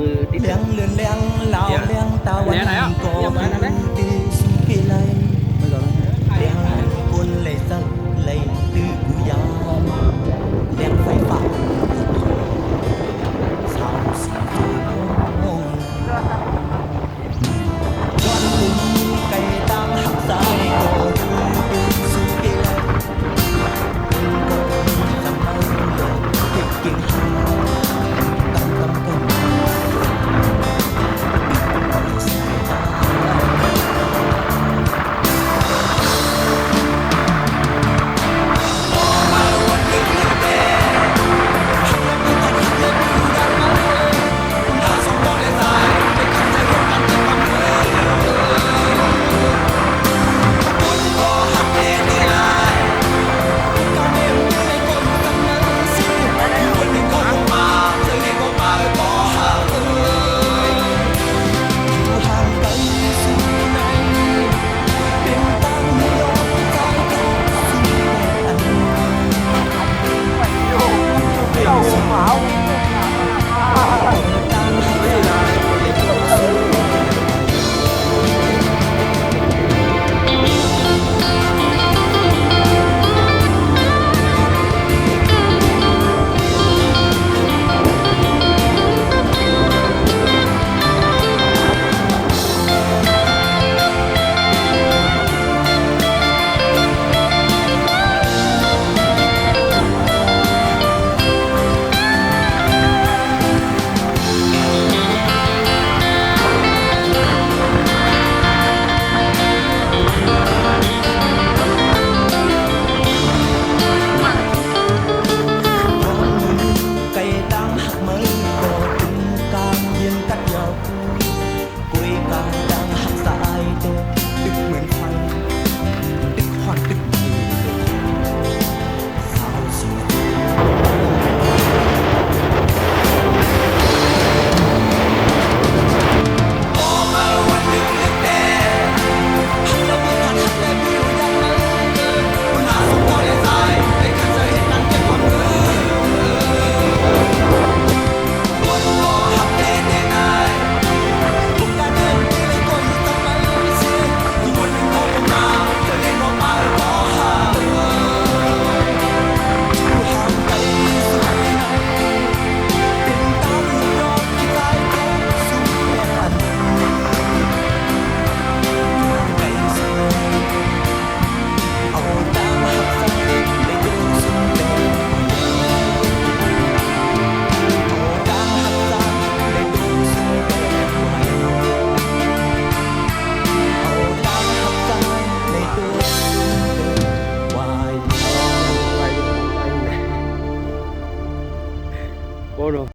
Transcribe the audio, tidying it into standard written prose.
มือติด เลี้ยงเลือนเลี้ยงเหล่าเลี้ยงตาวันก่อนตีสุขีไลเลี้ยงกุนเลยสักเลยตื้อกุยามเลี้ยงไฟฟ้าสาวสีทองจวนลุงไก่ตามหักสายก็คือสุขีไลก็จำเอาเลยเก็บเก่งหาตั้งกัน Oro.